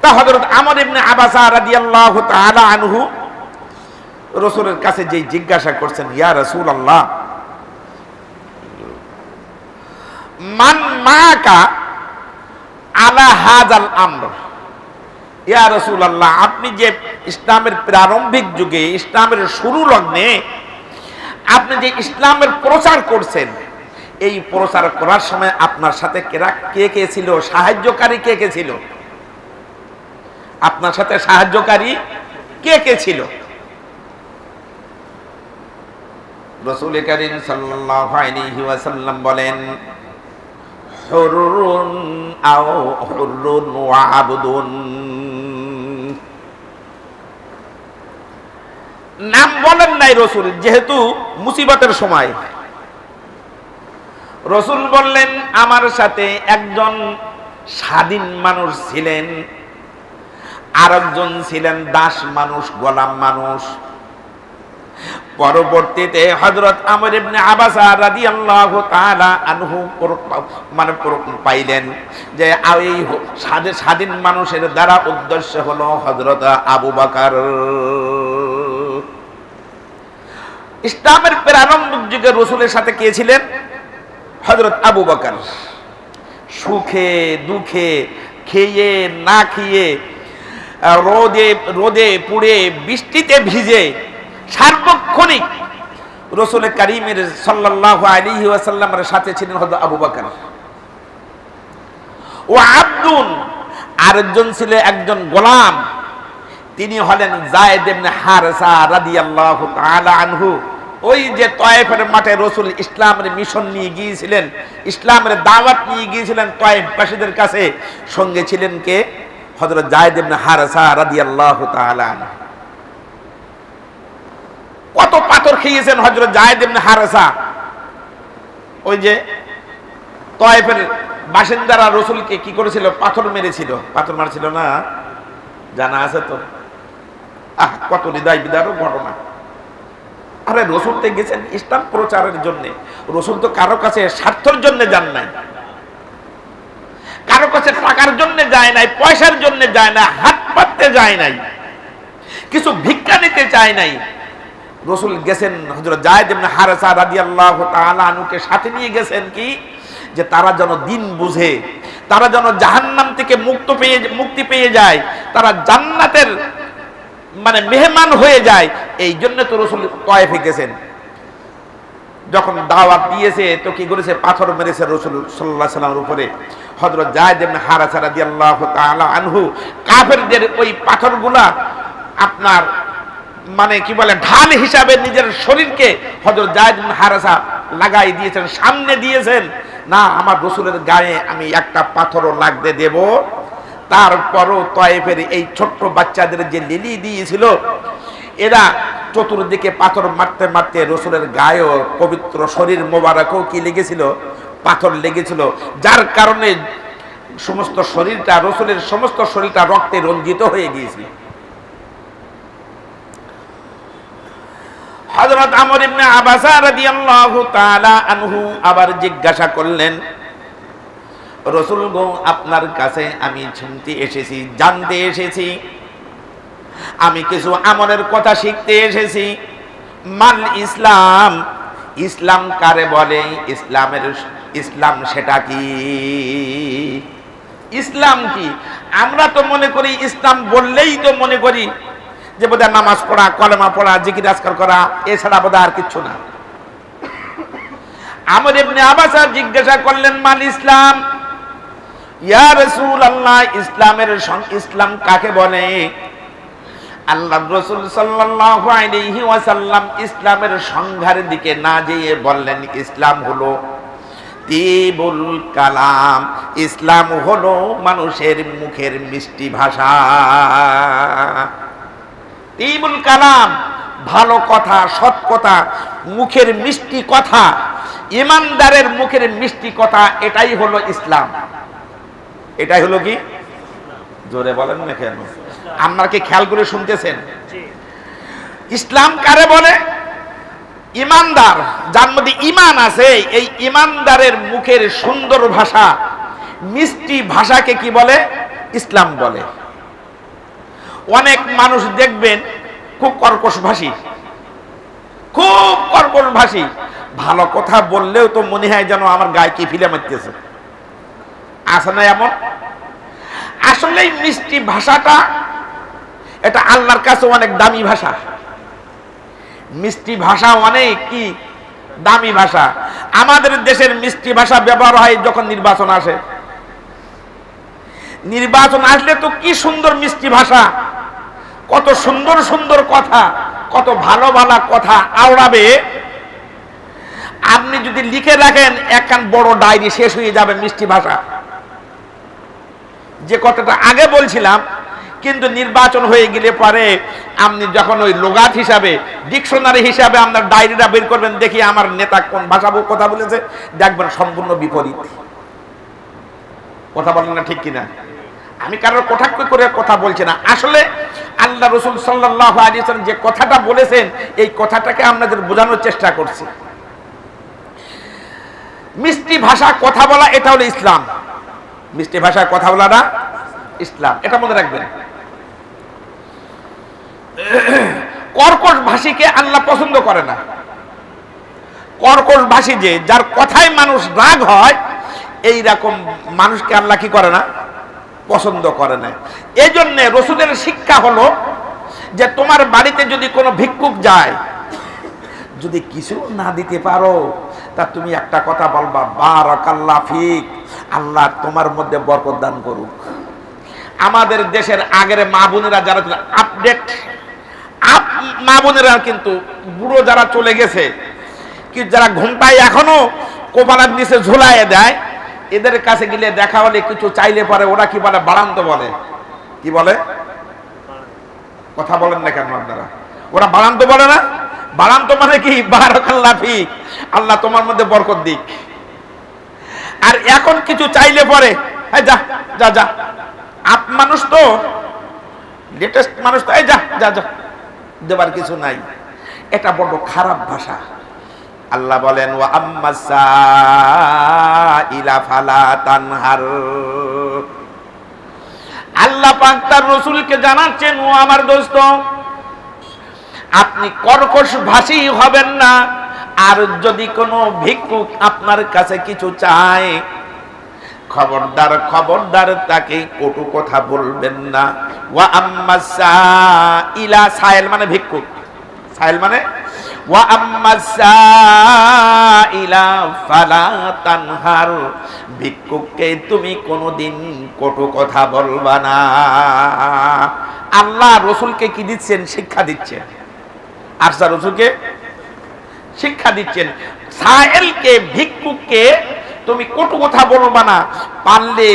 তা হযরত আমর ইবনে আবাসা রাদিয়াল্লাহু তাআলা আনহু রাসূলের কাছে যে জিজ্ঞাসা করছেন, ইয়া রাসূলুল্লাহ, মান মাকা আলা হাযাল আমর, ইয়া রাসূলুল্লাহ, আপনি যে ইসলামের প্রারম্ভিক যুগে, ইসলামের শুরু লগ্নে আপনি যে ইসলামের প্রচার করছেন, এই প্রচার করার সময় আপনার সাথে কে কে ছিল, সাহায্যকারী কে কে ছিল? আপনার সাথে সাহায্যকারী কে কে ছিল? রাসূল কারীম সাল্লাল্লাহু আলাইহি ওয়াসাল্লাম বলেন, হুরুন আও হুরুন ওয়া আবদুন। নাম বলেন নাই রাসূল, যেহেতু মুসিবতের সময়। রাসূল বললেন, আমার সাথে একজন স্বাধীন মানুষ ছিলেন, আরেকজন ছিলেন দাস মানুষ, গোলাম মানুষ। পরবর্তীতে হযরত আমর ইবনে আবাসা রাদিয়াল্লাহু তাআলা আনহু পাইলেন যে এই স্বাধীন মানুষের দ্বারা উদ্দেশ্য হলো হযরত আবু বকর। ইসলামের প্রারম্ভিক যুগে রাসূলের সাথে কে ছিলেন? হযরত আবু বকর। সুখে দুঃখে, খেয়ে না খেয়ে, রোদে পুড়ে, বৃষ্টিতে ভিজে, সার্বক্ষণিক রাসূল কারীমের সাল্লাল্লাহু আলাইহি ওয়াসাল্লামের সাথে ছিলেন হযরত আবু বকর। ও আব্দুন, আরেকজন ছিল একজন গোলাম, তিনি হলেন যায়েদ ইবনে হারেসা রাদিয়াল্লাহু তাআলা আনহু। ওই যে তয়েফের মাঠে রাসূল ইসলামের মিশন নিয়ে গিয়েছিলেন, ইসলামের দাওয়াত নিয়ে গিয়েছিলেন তয়েফবাসীদের কাছে, সঙ্গে ছিলেন কে? হযরত যায়েদ ইবনে হারেসা রাদিয়াল্লাহু তাআলা আনহু। কত পাথর খেয়েছেন হযরত যায়েদ ইবনে হারেসা। ওই যে তয়েফের বাসিন্দারা রাসূলকে কি করেছিল? পাথর মেরেছিল। পাথর মারছিল না, জানা আছে তো? কত হৃদয় বিদারক ঘটনা। আরে রাসূল তো গেছেন ইসলাম প্রচারের জন্য। রাসূল তো কারো কাছে স্বার্থের জন্য যান নাই, কারো কাছে টাকার জন্য যায় নাই, পয়সার জন্য যায় না, হাত পাততে যায় নাই, কিছু ভিক্ষা নিতে চায় নাই। রাসূল গেছেন হযরত যায়েদ ইবনে হারেসা রাদিয়াল্লাহু তাআলা আনহুকে সাথে নিয়ে গেছেন কি, যে তারা যেন দিন বুঝে, তারা যেন জাহান্নাম থেকে মুক্তি পেয়ে যায়, তারা জান্নাতের মেহমান হয়ে যায়। এই জন্য তো রাসূল তয়েফে গেছেন। যখন দাওয়াত দিয়েছে তো কি করেছে? পাথর মেরেছে রাসূল সাল্লাল্লাহু আলাইহি ওয়াসাল্লামের উপরে। হযরত যায়েদ ইবনে হারেসা রাদিয়াল্লাহু তাআলা আনহু কাফেরদের ওই পাথরগুলা আপনার কি বলে ঢাল হিসাবে নিজের শরীরকে হযরত যায়েদ ইবনে হারেসা লাগাই দিয়েছেন, সামনে দিয়েছেন, না আমার রাসূলের গায়ে আমি একটা পাথরও লাগতে দেব। তারপরও তয়েফের এই ছোট্ট বাচ্চাদের যে লিলি দিয়েছিল, এরা চতুর্দিকে পাথর মারতে মারতে রাসূলের গায়েও, পবিত্র শরীর মোবারকও কি লেগেছিল? পাথর লেগেছিল, যার কারণে সমস্ত শরীরটা, রাসূলের সমস্ত শরীরটা রক্তে রঞ্জিত হয়ে গিয়েছিল। হযরত আমর ইবনে আবাসা রাদিয়াল্লাহু তাআলা আনহু আবার জিজ্ঞাসা করলেন, রাসূল গো, আপনার কাছে আমি শুনতে এসেছি, জানতে এসেছি, আমি কিছু আমলের কথা শিখতে এসেছি। মাল ইসলাম, ইসলাম কারে বলে? ইসলাম সেটা কি? ইসলাম কি? আমরা তো মনে করি ইসলাম বললেই তো মনে করি যে বোধহয় নামাজ পড়া, কলেমা পড়া, জিকির আজকার করা, এছাড়া বোধহয় আর কিচ্ছু না। আমর ইবনে আবাসা জিজ্ঞাসা করলেন, মাল ইসলাম, ইয়া রাসূলুল্লাহ, ইসলাম কাকে বলে? আল্লাহর রাসূল সাল্লাল্লাহু আলাইহি ওয়াসাল্লাম ইসলামের সংজ্ঞার দিকে না যেয়ে বললেন, ইসলাম হলো তিবুল কালাম, ইসলাম হলো মানুষের মুখের মিষ্টি ভাষা। তিবুল কালাম, ভালো কথা, সৎ কথা, মুখের মিষ্টি কথা, ইমানদারের মুখের মিষ্টি কথা, এটাই হলো ইসলাম। এটাই হলো কি? জোরে বলেন না কেন? আপনারা কি খেয়াল করে শুনতেছেন? ইসলাম কারে বলে? ইমানদার, যার মধ্যে ঈমান আছে, এই ইমানদারের মুখের সুন্দর ভাষা, মিষ্টি ভাষাকে কি বলে? ইসলাম বলে। অনেক মানুষ দেখবেন খুব কর্কশ ভাষী, খুব কর্কশ ভাষী, ভালো কথা বললেও তো মনে হয় যেন আমার গায়ে কি ফিলে মারতেছে, আছে না এমন? আসলে মিষ্টি ভাষাটা এটা আল্লাহর কাছে অনেক দামি ভাষা। মিষ্টি ভাষা অনেক কি দামি ভাষা। আমাদের দেশের মিষ্টি ভাষা ব্যবহার হয় যখন নির্বাচন আসে। নির্বাচন আসলে তো কি সুন্দর মিষ্টি ভাষা, কত সুন্দর সুন্দর কথা, কত ভালো ভালো কথা আওড়াবে। আপনি যদি লিখে রাখেন একখান বড় ডায়েরি শেষ হয়ে যাবে মিষ্টি ভাষা। যে কথাটা আগে বলছিলাম, কিন্তু নির্বাচন হয়ে গেলে পরে আপনি যখন ওই লোগাত হিসাবে, ডিকশনারি হিসাবে আপনার ডায়েরিটা বের করবেন, দেখি আমার নেতা কোন ভাষা কথা বলেছে, দেখবেন সম্পূর্ণ বিপরীত কথা। বলেন না ঠিক কিনা? আমি কারোর কটাক্ষ করে কথা বলছি না। আসলে আল্লাহ রাসূল সাল্লাল্লাহু আলাইহি ওয়াসাল্লাম যে কথাটা বলেছেন, এই কথাটাকে আপনাদের বোঝানোর চেষ্টা করছি। মিষ্টি ভাষা কথা বলা এটা হলো ইসলাম। মিষ্টি ভাষায় কথা বলাটা ইসলাম, এটা মনে রাখবেন। কর্কশ ভাষীকে আল্লাহ পছন্দ করে না। কর্কশ ভাষী যে, যার কথায় মানুষ রাগ হয়, এই রকম মানুষকে আল্লাহ কি করে না? পছন্দ করে না। এই জন্য রাসূলের শিক্ষা হলো যে তোমার বাড়িতে যদি কোনো ভিক্ষুক যায়, যদি কিছু না দিতে পারো, তা তুমি একটা কথা বলবা, বারাকাল্লাহু ফিক, আল্লাহ তোমার মধ্যে বরকত দান করুক। আমাদের দেশের আগের মা বোনেরা যারা আপডেট মা বোনেরা, কিন্তু বুড়ো যারা চলে গেছে, কি যারা ঘুমটায় এখনো কপালের নিচে ঝুলাইয়ে দেয়, এদের কাছে গেলে দেখা হলে কিছু চাইলে পরে ওরা কি বলে? বাড়ান্ত বলে। কি বলে? কথা বলেন না কেন আপনারা? ওরা বাড়ান্ত বলে না? বাড়ান্ত মানে কি? বারাকাল্লাহু ফিক, আল্লাহ তোমার মধ্যে বরকত দিক। আর এখন কিছু চাইলে পরে যা যা যা, আপ মানুষ তো, লেটেস্ট মানুষ তো, এই যা যা যা, দেবার কিছু নাই। এটা বড় খারাপ ভাষা। আল্লাহ বলেন, ওয়া আম্মাসাইলা ফালা তানহার। আল্লাহ পাক তার রাসূলকে জানাচ্ছেন, ও আমার দোস্ত, আপনি কর্কশ ভাষী হবেন না। আর যদি কোনো ভিক্ষুক আপনার কাছে কিছু চায়, খবরদার খবরদার তাকে কটু কথা বলবেন না। ওয়া আম্মাসাইলা, সাইল মানে ভিক্ষুক, সাইল মানে, ওয়া আম্মাসাইলা ফালা তানহার, ভিক্ষুককে তুমি কোনোদিন কটু কথা বলবা না। আল্লাহ রাসূলকে কি দিচ্ছেন? শিক্ষা দিচ্ছেন। আর রাসূলকে শিক্ষা দিচ্ছেন, সাইলকে, ভিক্ষুককে তুমি কটু কথা বলবা না। পারলে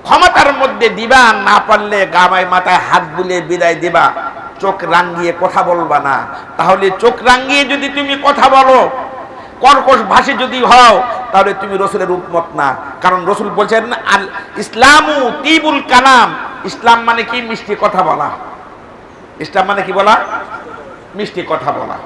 ক্ষমতার মধ্যে দিবা, না পারলে গামায় মাথায় হাত বুলিয়ে বিদায় দিবা। চোখ রাঙ্গিয়ে কথা বলবা না। তাহলে চোখ রাঙ্গিয়ে যদি তুমি কথা বলো, কর্কশ ভাষী যদি হও, তাহলে তুমি রাসূলের উম্মত না। কারণ রাসূল বলছেন, আল ইসলামু তিবুল কালাম, ইসলাম মানে কি? মিষ্টি কথা বলা। ইসলাম মানে কি বলা? মিষ্টি কথা বলা।